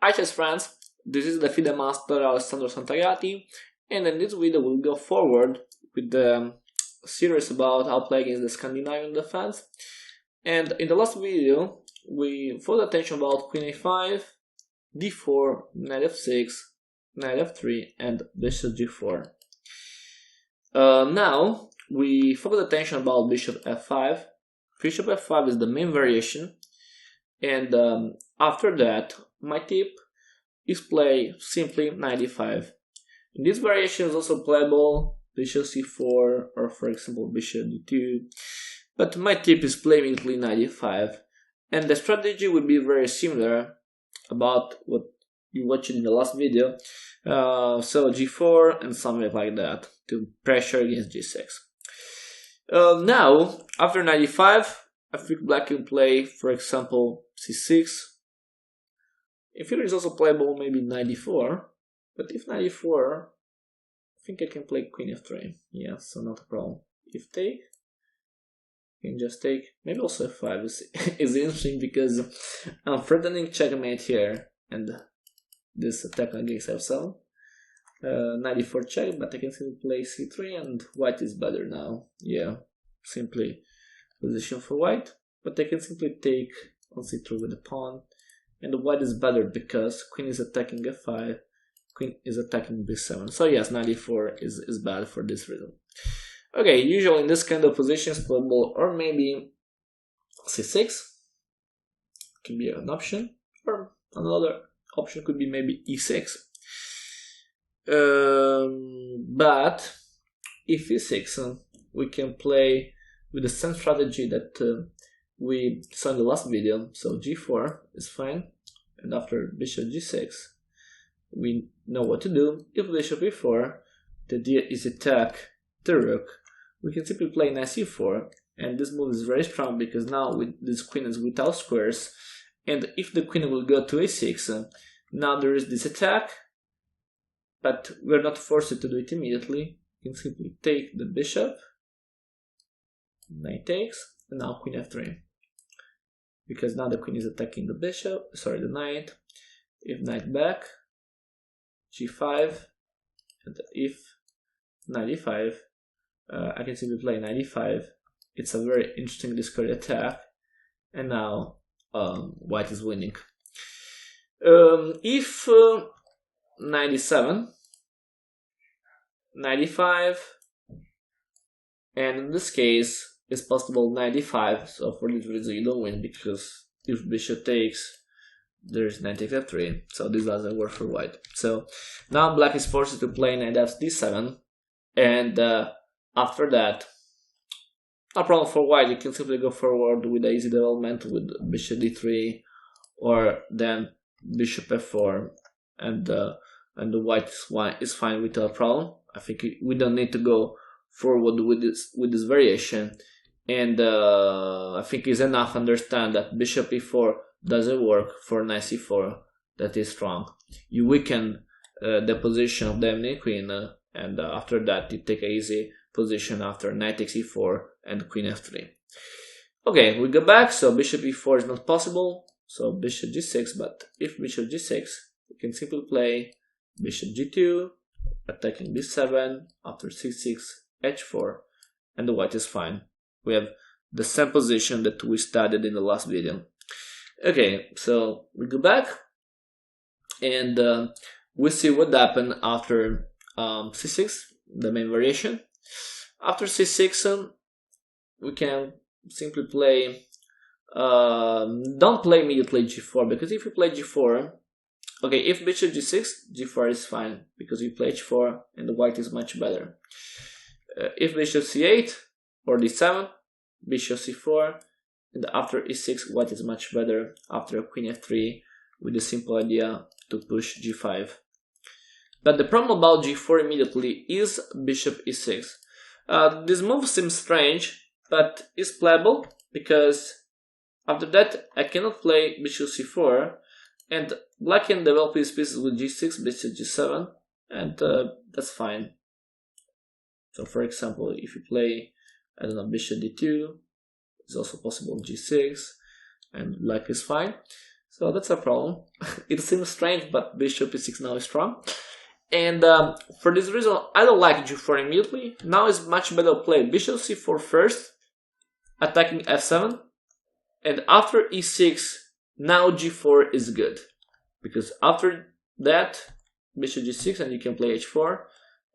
Hi chess friends, this is the FIDE master Alessandro Santagati, and in this video we'll go forward with the series about how to play against the Scandinavian defense. And in the last video we focused attention about Queen A5, D4, Knight F6, Knight F3 and Bishop G4. Now we focus attention about Bishop F5. Bishop F5 is the main variation, and after that my tip is play simply Knight E5. In this variation is also playable Bishop C4 or for example Bishop D2, but my tip is play immediately Knight E5, and the strategy will be very similar about what you watched in the last video. So G4 and something like that to pressure against G6. Now after Knight E5, I think black can play for example C6. In theory is also playable maybe Knight D4, but if Knight D4, I think I can play Queen F3. Yeah, so not a problem. If take, you can just take. Maybe also F5 is interesting because I'm threatening checkmate here, and this attack against F7. Knight D4 check, but I can simply play C3, and white is better now. Yeah, simply position for white, but I can simply take on C3 with the pawn. And the white is better because queen is attacking F5, queen is attacking B7. So yes, Knight E4 is bad for this reason. Okay, usually in this kind of positions playable, or maybe C6 can be an option, or another option could be maybe E6. But if E6, we can play with the same strategy that we saw in the last video. So G4 is fine, and after Bishop G6 we know what to do. If Bishop E4, the idea is attack the rook, we can simply play Knight C4, and this move is very strong because now with this queen is without squares, and if the queen will go to A6, now there is this attack, but we're not forced to do it immediately. You can simply take the bishop, knight takes, and now Queen F3. Because now the queen is attacking the bishop, sorry, the knight. If knight back, G5, and if Knight E5, I can simply play Knight E5. It's a very interesting discard attack, and now white is winning. If Knight E7, Knight E5, and in this case it's possible Knight E5, so for this reason you don't win, because if bishop takes, there's Knight takes F3, so this doesn't work for white. So now black is forced to play Knight D7, and after that, no problem for white. You can simply go forward with the easy development with bishop D3, or then bishop F4, and the white is fine without a problem. I think we don't need to go forward with this variation, and I think it's enough to understand that bishop E4 doesn't work for Knight C4. That is strong. You weaken the position of the enemy queen, and after that you take an easy position after Knight takes E4 and Queen F3. Okay, we go back. So bishop E4 is not possible, so bishop G6. But if bishop G6, we can simply play bishop G2, attacking B7, after C6, H4, and the white is fine. We have the same position that we studied in the last video. Okay, so we go back, and we see what happened after C6, the main variation. After C6, we can simply play, don't play immediately G4, because if you play G4, okay, if bishop G6, G4 is fine, because you play H4 and the white is much better. If bishop C8 or D7, bishop C4, and after E6, white is much better after Queen F3, with the simple idea to push G5. But the problem about G4 immediately is bishop E6. This move seems strange, but it's playable, because after that I cannot play bishop C4, and black can develop his pieces with G6, bishop G7, and that's fine. So for example, if you play, I don't know, bishop D2, it's also possible G6, and black is fine. So that's a problem. It seems strange, but bishop e6 now is strong. And for this reason, I don't like g4 immediately. Now is much better play bishop c4 first, attacking f7. And after e6, now g4 is good. Because after that, bishop g6 and you can play h4.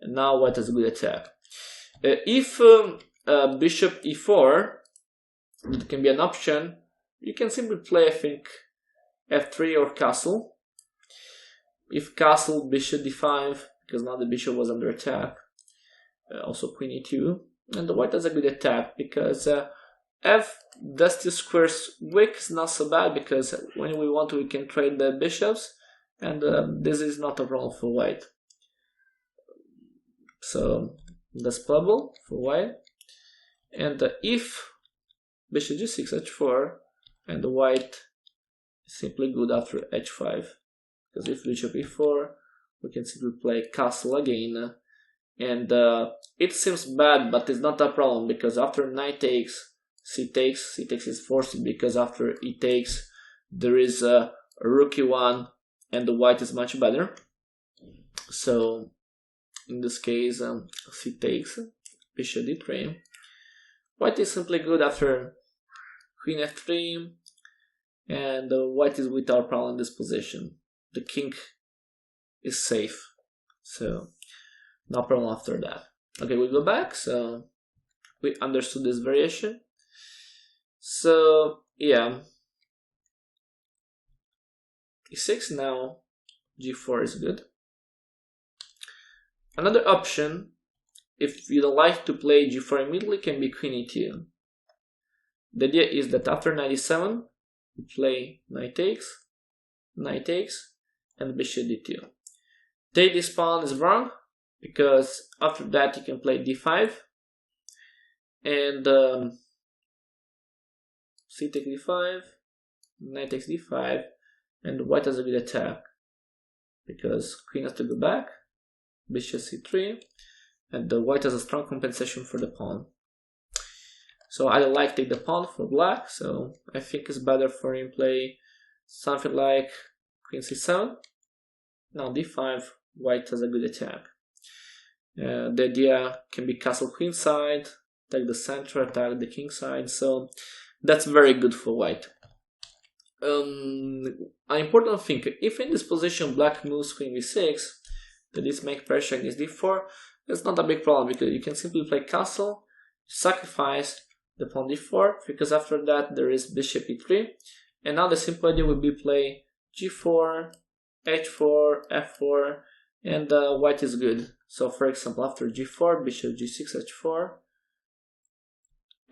And now white has a good attack. If bishop e4, it can be an option. You can simply play, I think, f3 or castle. If castle, bishop d5, because now the bishop was under attack. Also queen e2. And the white has a good attack, because f does two squares weak is not so bad, because when we want to, we can trade the bishops. And this is not a problem for white. So that's playable for white. And if bishop g6, h4, and the white is simply good after h5. Because if bishop e4, we can simply play castle again. And it seems bad, but it's not a problem, because after knight takes, c takes is forced, because after e takes, there is a rook e1, and the white is much better. So in this case, c takes, bishop d3. White is simply good after queen f3, and white is without problem in this position. The king is safe, so no problem after that. Okay, we go back, so we understood this variation. So yeah, e6, now g4 is good. Another option, if you don't like to play g4 immediately, can be queen e2. The idea is that after knight e7, you play knight takes, and bishop d2. Take this pawn is wrong, because after that you can play d5, and c takes d5, knight takes d5, and white has a good attack, because queen has to go back, bishop c3, and the white has a strong compensation for the pawn. So I don't like take the pawn for black, so I think it's better for him play something like queen c7. Now d5, white has a good attack. The idea can be castle queen side, attack the center, attack the king side, so that's very good for white. An important thing, if in this position black moves queen b6, that this makes pressure against d4, it's not a big problem, because you can simply play castle, sacrifice the pawn d4, because after that there is bishop e3, and now the simple idea would be play g4, h4, f4, and white is good. So for example, after g4, bishop g6, h4.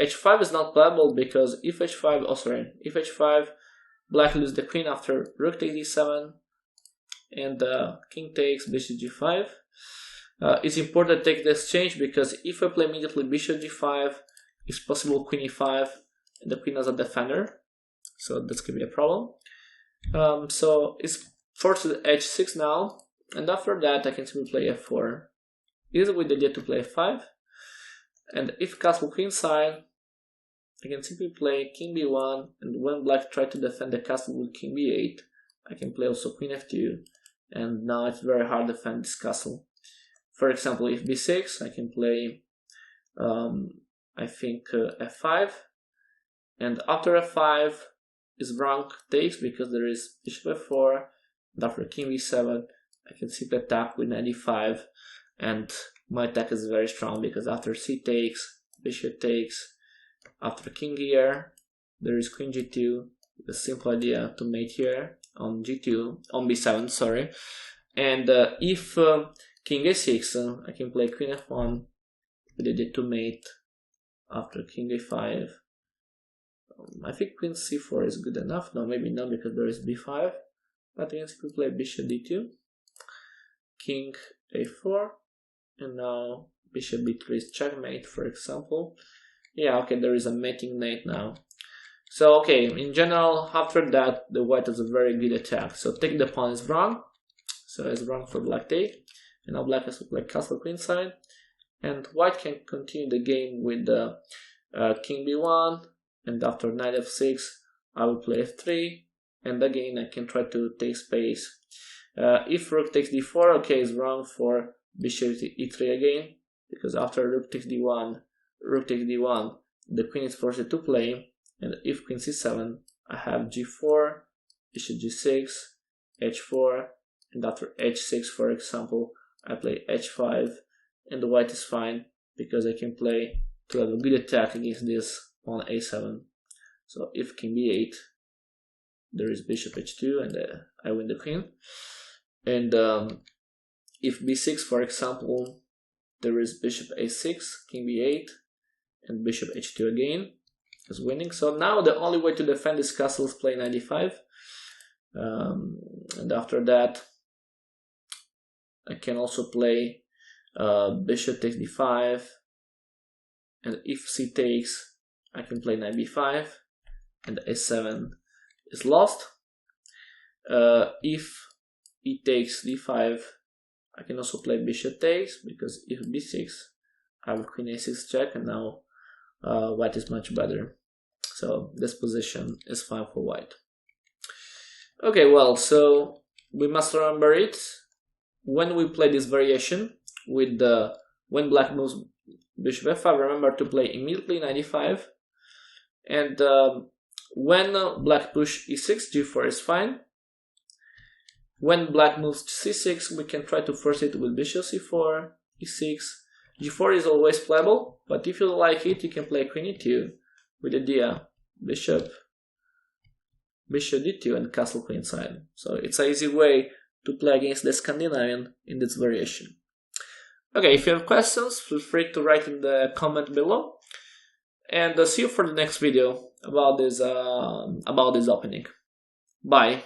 h5 is not playable, because if h5, black loses the queen after rook takes d7, and king takes, bishop g5. It's important to take the exchange, because if I play immediately bishop g5, it's possible queen e5, and the queen as a defender, so this could be a problem. So it's forced to h6 now, and after that I can simply play f4. Either with the idea to play f5, and if castle queen side, I can simply play king b1, and when black tries to defend the castle with king b8, I can play also queen f2, and now it's very hard to defend this castle. For example, if b6, I can play I think f5, and after f5 is wrong takes, because there is bishop f4, and after king b7 I can simply attack with knight e5, and my attack is very strong, because after c takes, bishop takes, after king here, there is queen g2, the simple idea to mate here on g2, on b7, sorry, and if king a6, I can play queen f1 with the idea to mate after king a5. I think queen c4 is good enough. No, maybe not, because there is b5. But I can simply play bishop d2, king a4, and now bishop b3 is checkmate, for example. Yeah, okay, there is a mating mate now. So, okay, in general, after that, the white has a very good attack. So take the pawn is wrong. So it's wrong for black take. And now black has to play castle queen side. And white can continue the game with king b1, and after knight f6, I will play f3, and again I can try to take space. If rook takes d4, okay, it's wrong for bishop e3 again, because after rook takes d1, the queen is forced to play, and if queen c7, I have g4, bishop g6, h4, and after h6, for example, I play h5, and the white is fine because I can play to have a good attack against this on a7. So if king b8, there is bishop h2, and I win the queen. And if b6, for example, there is bishop a6, king b8, and bishop h2 again is winning. So now the only way to defend this castle is play knight d5. And after that, I can also play bishop takes d5, and if c takes, I can play knight b5, and a7 is lost. If e takes d5, I can also play bishop takes, because if b6, I have queen a6 check, and now white is much better. So this position is fine for white. Okay, well, so we must remember it when we play this variation with the when black moves bishop f5. Remember to play immediately knight e5, and when black push e6, g4 is fine. When black moves c6, we can try to force it with bishop c4, e6. g4 is always playable, but if you don't like it, you can play queen e2 with the idea bishop d2 and castle queenside. So it's an easy way to play against the Scandinavian in this variation. Okay, if you have questions, feel free to write in the comment below, and see you for the next video about this opening. Bye.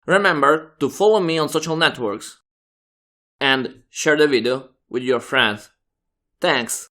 Remember to follow me on social networks and share the video with your friends. Thanks!